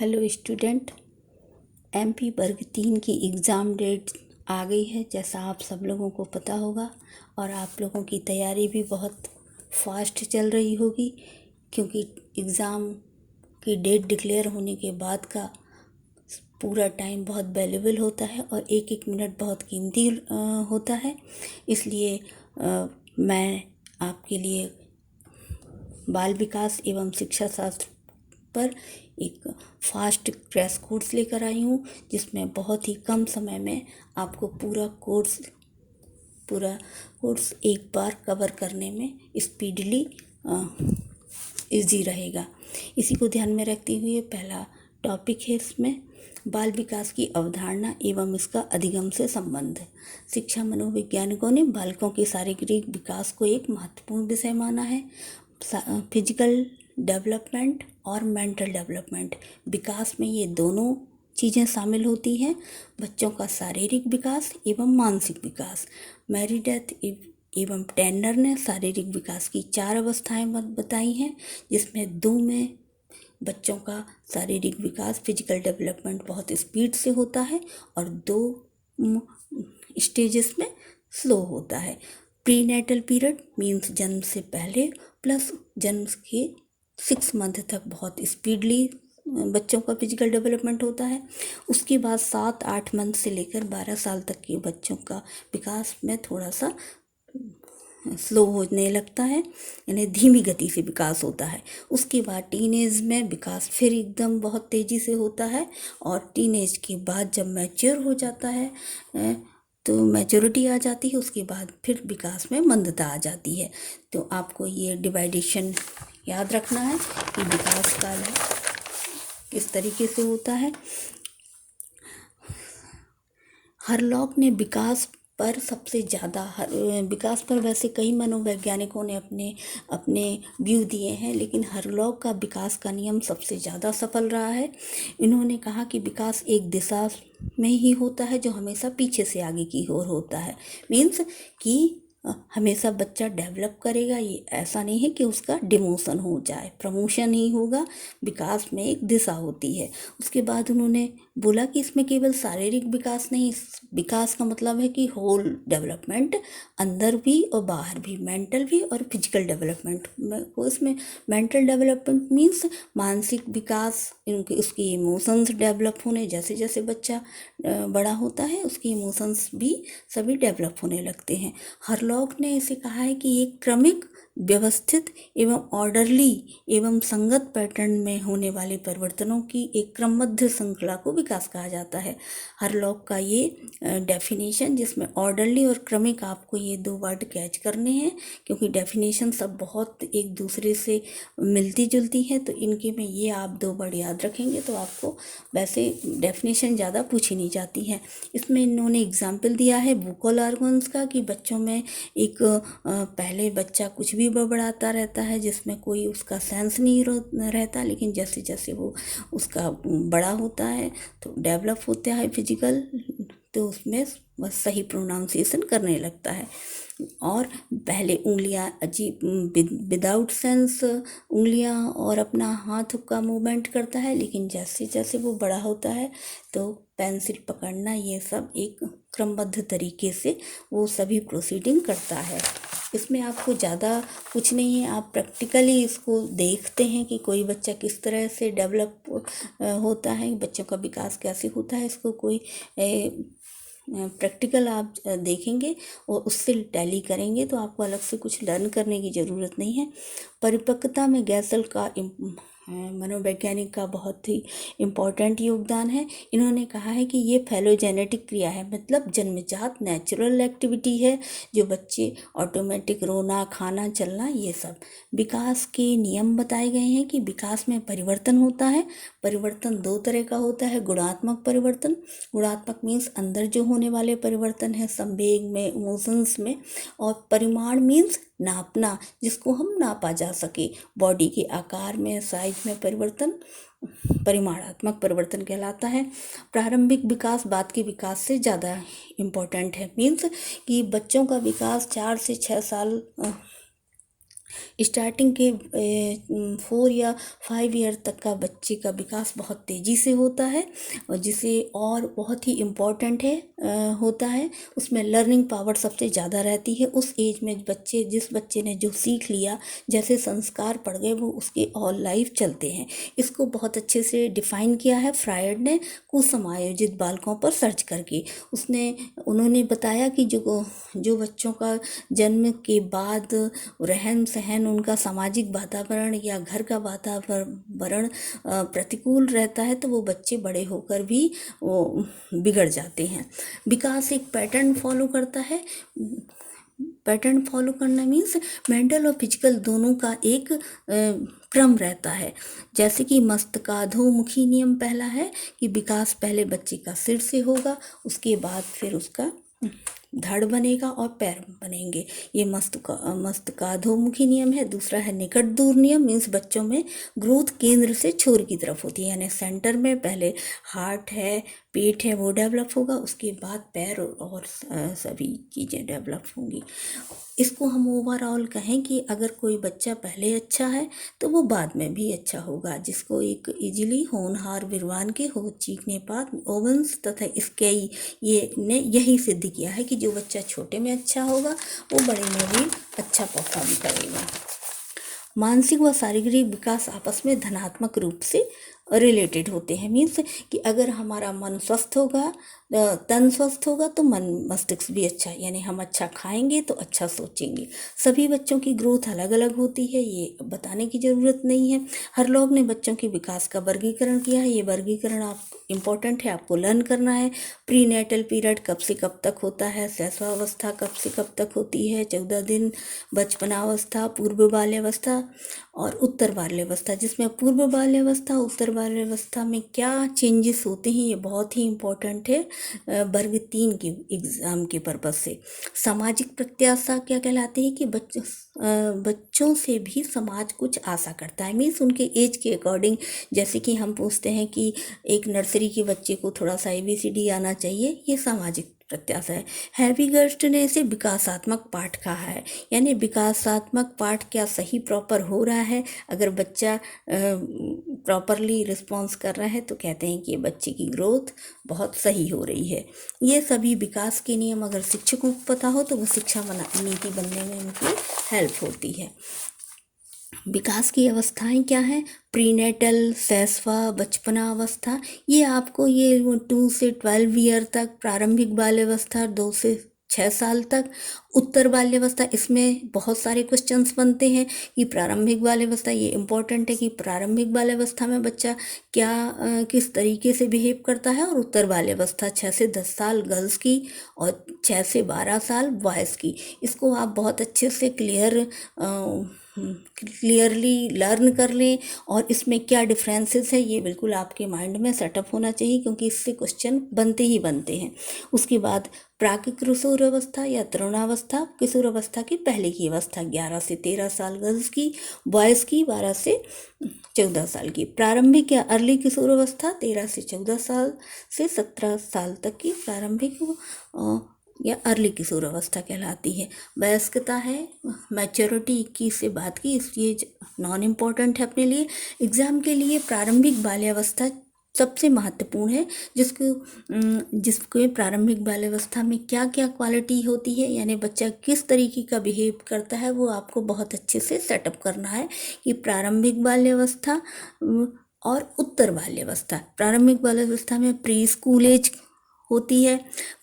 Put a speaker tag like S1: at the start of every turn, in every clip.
S1: Hello student, MP वर्ग 3 की exam date आ गई है, जैसा आप सब लोगों को पता होगा। और आप लोगों की तैयारी भी बहुत फास्ट चल रही होगी, क्योंकि एग्ज़ाम की डेट डिक्लेयर होने के बाद का पूरा टाइम बहुत वैल्यूबल होता है और एक एक मिनट बहुत कीमती होता है। इसलिए मैं आपके लिए बाल विकास एवं शिक्षा शास्त्र पर एक फास्ट क्रैश कोर्स लेकर आई हूँ, जिसमें बहुत ही कम समय में आपको पूरा कोर्स एक बार कवर करने में स्पीडली इजी रहेगा। इसी को ध्यान में रखते हुए पहला टॉपिक है इसमें बाल विकास की अवधारणा एवं इसका अधिगम से संबंध। शिक्षा मनोवैज्ञानिकों ने बालकों के शारीरिक विकास को एक महत्वपूर्ण विषय माना है। फिजिकल डेवलपमेंट और मेंटल डेवलपमेंट विकास में ये दोनों चीज़ें शामिल होती हैं। बच्चों का शारीरिक विकास एवं मानसिक विकास। मेरिडेथ एवं टेंडर ने शारीरिक विकास की 4 अवस्थाएं बताई हैं, जिसमें 2 में बच्चों का शारीरिक विकास फिजिकल डेवलपमेंट बहुत स्पीड से होता है और 2 स्टेजेस में स्लो होता है। प्रीनेटल पीरियड मीन्स जन्म से पहले प्लस जन्म के 6 मंथ तक बहुत स्पीडली बच्चों का फिजिकल डेवलपमेंट होता है। उसके बाद 7-8 मंथ से लेकर 12 साल तक के बच्चों का विकास में थोड़ा सा स्लो होने लगता है, यानी धीमी गति से विकास होता है। उसके बाद टीनेज में विकास फिर एकदम बहुत तेज़ी से होता है और टीनेज के बाद जब मैच्योर हो जाता है तो मैच्योरिटी आ जाती है, उसके बाद फिर विकास में मंदता आ जाती है। तो आपको ये डिवाइडेशन याद रखना है कि विकास का किस तरीके से होता है। हरलॉक ने विकास पर सबसे ज़्यादा विकास पर वैसे कई मनोवैज्ञानिकों ने अपने व्यू दिए हैं, लेकिन हरलॉक का विकास का नियम सबसे ज़्यादा सफल रहा है। इन्होंने कहा कि विकास एक दिशा में ही होता है जो हमेशा पीछे से आगे की ओर होता है। मीन्स कि हमेशा बच्चा डेवलप करेगा, ये ऐसा नहीं है कि उसका डिमोशन हो जाए, प्रमोशन ही होगा। विकास में एक दिशा होती है। उसके बाद उन्होंने बोला कि इसमें केवल शारीरिक विकास नहीं, विकास का मतलब है कि होल डेवलपमेंट, अंदर भी और बाहर भी, मेंटल भी और फिजिकल डेवलपमेंट में। इसमें मेंटल डेवलपमेंट मीन्स मानसिक विकास, उसकी इमोशंस डेवलप होने, जैसे जैसे बच्चा बड़ा होता है उसके इमोशंस भी सभी डेवलप होने लगते हैं। हरलॉक ने इसे कहा है कि एक क्रमिक, व्यवस्थित एवं ऑर्डरली एवं संगत पैटर्न में होने वाले परिवर्तनों की एक क्रमबद्ध श्रृंखला को विकास कहा जाता है। हरलॉक का ये डेफिनेशन, जिसमें ऑर्डरली और क्रमिक, आपको ये 2 वर्ड कैच करने हैं, क्योंकि डेफिनेशन सब बहुत एक दूसरे से मिलती जुलती हैं, तो इनके में ये आप 2 वर्ड याद रखेंगे तो आपको वैसे डेफिनेशन ज़्यादा पूछी नहीं जाती हैं। इसमें इन्होंने एग्जाम्पल दिया है वोकल ऑर्गन्स का, कि बच्चों में एक पहले बच्चा कुछ भी बड़बड़ाता रहता है जिसमें कोई उसका सेंस नहीं रहता, लेकिन जैसे जैसे वो उसका बड़ा होता है तो डेवलप होता है फिजिकल, तो उसमें बस सही प्रोनाउंसिएशन करने लगता है। और पहले उंगलियां अजीब विदाउट सेंस उंगलियां और अपना हाथ का मूवमेंट करता है, लेकिन जैसे जैसे वो बड़ा होता है तो पेंसिल पकड़ना, ये सब एक क्रमबद्ध तरीके से वो सभी प्रोसीडिंग करता है। इसमें आपको ज़्यादा कुछ नहीं है, आप प्रैक्टिकली इसको देखते हैं कि कोई बच्चा किस तरह से डेवलप होता है, बच्चों का विकास कैसे होता है। इसको कोई प्रैक्टिकल आप देखेंगे और उससे टैली करेंगे तो आपको अलग से कुछ लर्न करने की ज़रूरत नहीं है। परिपक्वता में गैसल का मनोवैज्ञानिक का बहुत ही इम्पॉर्टेंट योगदान है। इन्होंने कहा है कि ये फेलोजेनेटिक क्रिया है, मतलब जन्मजात नेचुरल एक्टिविटी है, जो बच्चे ऑटोमेटिक रोना, खाना, चलना, ये सब। विकास के नियम बताए गए हैं कि विकास में परिवर्तन होता है। परिवर्तन 2 तरह का होता है। गुणात्मक परिवर्तन, गुणात्मक मीन्स अंदर जो होने वाले परिवर्तन है, संवेग में, इमोशंस में। और परिमाण मीन्स नापना, जिसको हम नापा जा सके, बॉडी के आकार में, साइज में परिवर्तन परिमाणात्मक परिवर्तन कहलाता है। प्रारंभिक विकास बाद के विकास से ज़्यादा इम्पोर्टेंट है। मीन्स कि बच्चों का विकास 4 से 6 साल स्टार्टिंग के 4 या 5 ईयर तक का बच्चे का विकास बहुत तेज़ी से होता है, और जिसे और बहुत ही इम्पॉर्टेंट है होता है, उसमें लर्निंग पावर सबसे ज़्यादा रहती है। उस एज में जिस बच्चे ने जो सीख लिया, जैसे संस्कार पड़ गए, वो उसके ऑल लाइफ चलते हैं। इसको बहुत अच्छे से डिफाइन किया है फ्रायड ने कुसमायोजित बालकों पर सर्च करके। उन्होंने बताया कि जो बच्चों का जन्म के बाद रहन सहन, उनका सामाजिक वातावरण या घर का वातावरण प्रतिकूल रहता है, तो वो बच्चे बड़े होकर भी वो बिगड़ जाते हैं। विकास एक पैटर्न फॉलो करता है। पैटर्न फॉलो करना मीन्स मेंटल और फिजिकल दोनों का एक क्रम रहता है। जैसे कि मस्तकाधोमुखी नियम पहला है कि विकास पहले बच्चे का सिर से होगा, उसके बाद फिर उसका धड़ बनेगा और पैर बनेंगे। ये मस्तकाधोमुखी नियम है। दूसरा है निकट दूर नियम, मीन्स बच्चों में ग्रोथ केंद्र से छोर की तरफ होती है, यानी सेंटर में पहले हार्ट है, पेट है, वो डेवलप होगा, उसके बाद पैर और सभी चीज़ें डेवलप होंगी। इसको हम ओवरऑल कहें कि अगर कोई बच्चा पहले अच्छा है तो वो बाद में भी अच्छा होगा। जिसको एक इजीली होनहार विद्वान के हो चीखने पात ओवंस तथा स्केई ने यही सिद्ध किया है कि जो बच्चा छोटे में अच्छा होगा वो बड़े में भी अच्छा परफॉर्म करेगा। मानसिक व शारीरिक विकास आपस में धनात्मक रूप से रिलेटेड होते हैं। मीन्स कि अगर हमारा मन स्वस्थ होगा, तन स्वस्थ होगा, तो मन मस्तिष्क भी अच्छा, यानी हम अच्छा खाएंगे तो अच्छा सोचेंगे। सभी बच्चों की ग्रोथ अलग अलग होती है, ये बताने की ज़रूरत नहीं है। हर लोग ने बच्चों के विकास का वर्गीकरण किया है। ये वर्गीकरण आप इम्पोर्टेंट है, आपको लर्न करना है। प्री नेटल पीरियड कब से कब तक होता है, शैशवावस्था कब से कब तक होती है, 14 दिन, बचपनावस्था, पूर्व बाल्यावस्था और उत्तर बाल्यावस्था। जिसमें पूर्व बाल्यावस्था, उत्तर बाल्यावस्था में क्या चेंजेस होते हैं, ये बहुत ही इम्पोर्टेंट है वर्ग 3 के एग्ज़ाम के पर्पज़ से। सामाजिक प्रत्याशा क्या कहलाती है कि बच्चों से भी समाज कुछ आशा करता है। मीन्स उनके एज के अकॉर्डिंग, जैसे कि हम पूछते हैं कि एक नर्सरी के बच्चे को थोड़ा सा ABCD आना चाहिए, ये सामाजिक प्रत्याशा है। हैविगर्स्ट ने इसे विकासात्मक पाठ कहा है, यानी विकासात्मक पाठ क्या सही प्रॉपर हो रहा है। अगर बच्चा प्रॉपरली रिस्पॉन्स कर रहा है तो कहते हैं कि बच्चे की ग्रोथ बहुत सही हो रही है। ये सभी विकास के नियम अगर शिक्षकों को पता हो तो वो शिक्षा नीति बनने में उनकी हेल्प होती है। विकास की अवस्थाएं क्या हैं? प्रीनेटल, शैशवा, बचपना अवस्था, ये आपको ये 2 से 12 ईयर तक, प्रारंभिक बाल्यावस्था 2 से 6 साल तक, उत्तर बाल्यावस्था, इसमें बहुत सारे क्वेश्चंस बनते हैं कि प्रारंभिक बाल्यावस्था, ये इम्पोर्टेंट है कि प्रारंभिक बाल्यावस्था में बच्चा क्या किस तरीके से बिहेव करता है, और उत्तर बाल्यावस्था 6 से 10 साल गर्ल्स की और 6 से 12 साल बॉयज़ की। इसको आप बहुत अच्छे से क्लियरली लर्न कर लें, और इसमें क्या डिफरेंसेस है ये बिल्कुल आपके माइंड में सेटअप होना चाहिए, क्योंकि इससे क्वेश्चन बनते ही बनते हैं। उसके बाद प्राक किशोरावस्था या तरुणावस्था, किशोरावस्था की पहले की अवस्था 11 से 13 साल गर्ल्स की, बॉयज़ की 12 से 14 साल की। प्रारंभिक या अर्ली किशोरावस्था 13 से 14 साल से 17 साल तक की प्रारंभिक या अर्ली किशोरावस्था कहलाती है। वयस्कता है, मैच्योरिटी 21 से बाद की, इसलिए नॉन इम्पॉर्टेंट है अपने लिए। एग्ज़ाम के लिए प्रारंभिक बाल्यावस्था सबसे महत्वपूर्ण है, जिसको प्रारंभिक बाल्यावस्था में क्या क्या क्वालिटी होती है, यानी बच्चा किस तरीके का बिहेव करता है, वो आपको बहुत अच्छे से सेटअप करना है कि प्रारंभिक बाल्यावस्था और उत्तर बाल्यावस्था। प्रारंभिक बाल्यावस्था में प्री स्कूल एज होती है,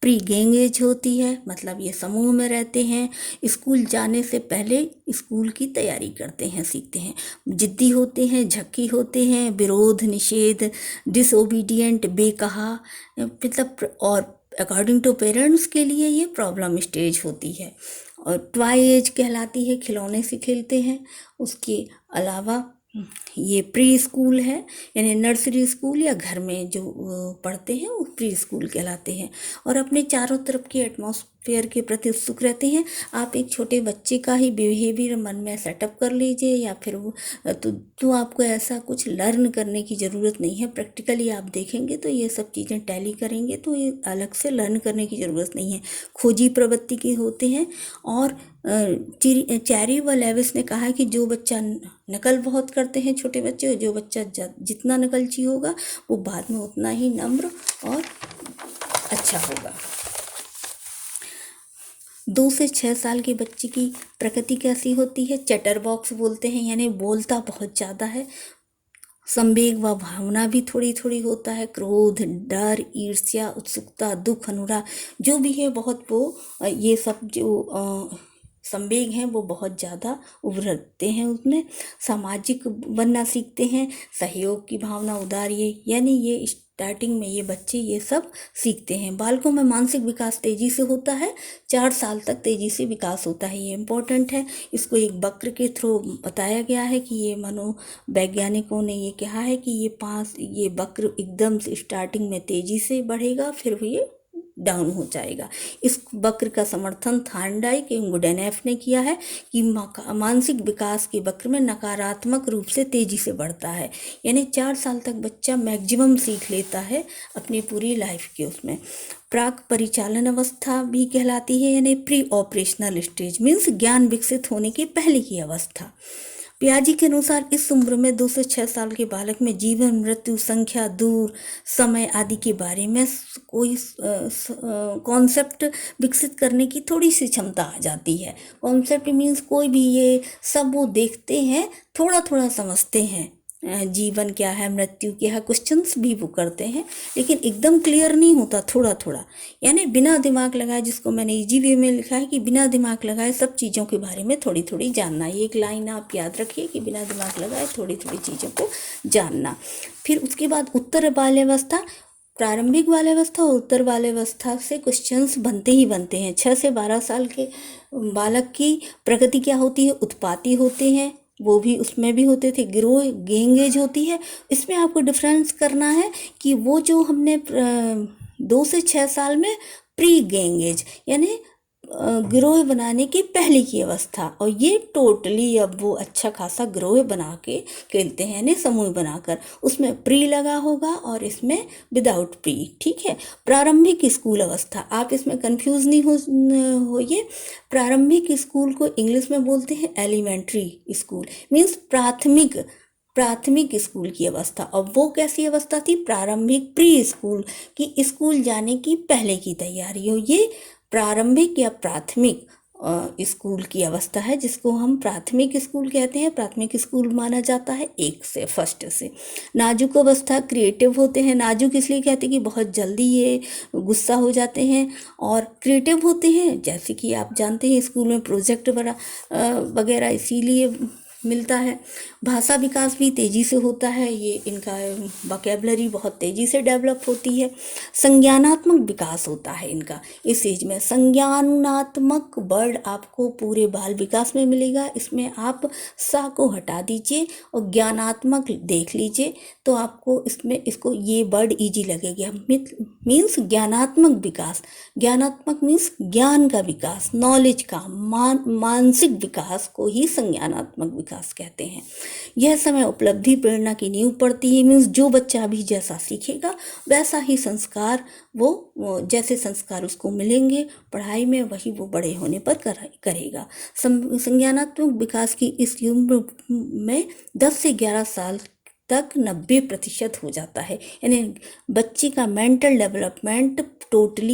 S1: प्री गैंग एज होती है, मतलब ये समूह में रहते हैं, स्कूल जाने से पहले स्कूल की तैयारी करते हैं, सीखते हैं, जिद्दी होते हैं, झक्की होते हैं, विरोध, निषेध, डिसओबीडियंट, बेकहा, मतलब, और अकॉर्डिंग टू पेरेंट्स के लिए ये प्रॉब्लम स्टेज होती है। और ट्वाई एज कहलाती है, खिलौने से खेलते हैं। उसके अलावा ये प्री स्कूल है, यानी नर्सरी स्कूल या घर में जो पढ़ते हैं वो प्री स्कूल कहलाते हैं। और अपने चारों तरफ के फेयर के प्रति उत्सुक रहते हैं। आप एक छोटे बच्चे का ही बिहेवियर मन में सेटअप कर लीजिए, या फिर वो तो आपको ऐसा कुछ लर्न करने की ज़रूरत नहीं है। प्रैक्टिकली आप देखेंगे तो ये सब चीज़ें टैली करेंगे, तो ये अलग से लर्न करने की ज़रूरत नहीं है। खोजी प्रवृत्ति के होते हैं। और चैरी व लेविस ने कहा है कि जो बच्चा नकल बहुत करते हैं छोटे बच्चे, जो बच्चा जितना नकलची होगा वो बाद में उतना ही नम्र और अच्छा होगा। 2 से 6 साल के बच्चे की प्रकृति कैसी होती है? चैटर बॉक्स बोलते हैं, यानी बोलता बहुत ज़्यादा है। संवेग व भावना भी थोड़ी थोड़ी होता है। क्रोध, डर, ईर्ष्या, उत्सुकता, दुख, अनुराग जो भी है बहुत वो ये सब जो संवेग हैं वो बहुत ज़्यादा उभरते हैं उसमें। सामाजिक बनना सीखते हैं, सहयोग की भावना, उदार, यानी ये स्टार्टिंग में ये बच्चे ये सब सीखते हैं। बालकों में मानसिक विकास तेज़ी से होता है, 4 साल तक तेज़ी से विकास होता है। ये इम्पोर्टेंट है। इसको एक वक्र के थ्रू बताया गया है कि ये मनोवैज्ञानिकों ने ये कहा है कि ये वक्र एकदम से स्टार्टिंग में तेज़ी से बढ़ेगा, फिर ये डाउन हो जाएगा। इस वक्र का समर्थन थार्नडाइक एवं गुडेनफ ने किया है कि मानसिक विकास के वक्र में नकारात्मक रूप से तेजी से बढ़ता है, यानी 4 साल तक बच्चा मैक्सिमम सीख लेता है अपनी पूरी लाइफ के उसमें। प्राक परिचालन अवस्था भी कहलाती है, यानी प्री ऑपरेशनल स्टेज मीन्स ज्ञान विकसित होने के पहले की अवस्था। पियाजी के अनुसार इस उम्र में 2 से 6 साल के बालक में जीवन, मृत्यु, संख्या, दूर, समय आदि के बारे में कोई कॉन्सेप्ट विकसित करने की थोड़ी सी क्षमता आ जाती है। कॉन्सेप्ट मीन्स कोई भी ये सब वो देखते हैं, थोड़ा थोड़ा समझते हैं, जीवन क्या है, मृत्यु क्या है, क्वेश्चंस भी वो करते हैं, लेकिन एकदम क्लियर नहीं होता, थोड़ा थोड़ा, यानी बिना दिमाग लगाए, जिसको मैंने इजी वे में लिखा है कि बिना दिमाग लगाए सब चीज़ों के बारे में थोड़ी थोड़ी जानना। ये एक लाइन आप याद रखिए कि बिना दिमाग लगाए थोड़ी थोड़ी चीज़ों को जानना। फिर उसके बाद उत्तर बाल्यावस्था, प्रारंभिक बाल्यावस्था और उत्तर बाल्यावस्था से क्वेश्चंस बनते ही बनते हैं। 6 से 12 साल के बालक की प्रकृति क्या होती है? उत्पाती होते हैं, वो भी उसमें भी होते थे। ग्रोह गैंगेज होती है। इसमें आपको डिफरेंस करना है कि वो जो हमने 2 से 6 साल में प्री गैंगेज यानी ग्रोह बनाने की पहले की अवस्था, और ये टोटली अब वो अच्छा खासा ग्रोह बना के खेलते हैं, यानी समूह बनाकर, उसमें प्री लगा होगा और इसमें विदाउट प्री। ठीक है। प्रारंभिक स्कूल अवस्था, आप इसमें कंफ्यूज नहीं होइए। प्रारंभिक स्कूल को इंग्लिश में बोलते हैं एलिमेंट्री स्कूल, मीन्स प्राथमिक स्कूल की अवस्था। और वो कैसी अवस्था थी? प्रारंभिक प्री स्कूल की, स्कूल जाने की पहले की तैयारी हो। ये प्रारंभिक या प्राथमिक स्कूल की अवस्था है, जिसको हम प्राथमिक स्कूल कहते हैं। प्राथमिक स्कूल माना जाता है 1 से, फर्स्ट से। नाजुक अवस्था, क्रिएटिव होते हैं। नाजुक इसलिए कहते हैं कि बहुत जल्दी ये गुस्सा हो जाते हैं, और क्रिएटिव होते हैं, जैसे कि आप जानते हैं स्कूल में प्रोजेक्ट वगैरह इसीलिए मिलता है। भाषा विकास भी तेज़ी से होता है, ये इनका वोकैबुलरी बहुत तेज़ी से डेवलप होती है। संज्ञानात्मक विकास होता है इनका इस एज में। संज्ञानात्मक वर्ड आपको पूरे बाल विकास में मिलेगा। इसमें आप सा को हटा दीजिए और ज्ञानात्मक देख लीजिए, तो आपको इसमें ये वर्ड ईजी लगेगा। मीन्स ज्ञानात्मक विकास। ज्ञानात्मक मीन्स ज्ञान का विकास, नॉलेज का, मानसिक विकास को ही संज्ञानात्मक विकास कहते हैं। यह समय उपलब्धि प्रेरणा की नींव पड़ती है। मीन्स जो बच्चा अभी जैसा सीखेगा वैसा ही संस्कार वो जैसे संस्कार उसको मिलेंगे पढ़ाई में, वही वो बड़े होने पर करेगा। संज्ञानात्मक विकास की इस उम्र में 10 से 11 साल तक 90% हो जाता है, यानी बच्चे का मेंटल डेवलपमेंट टोटली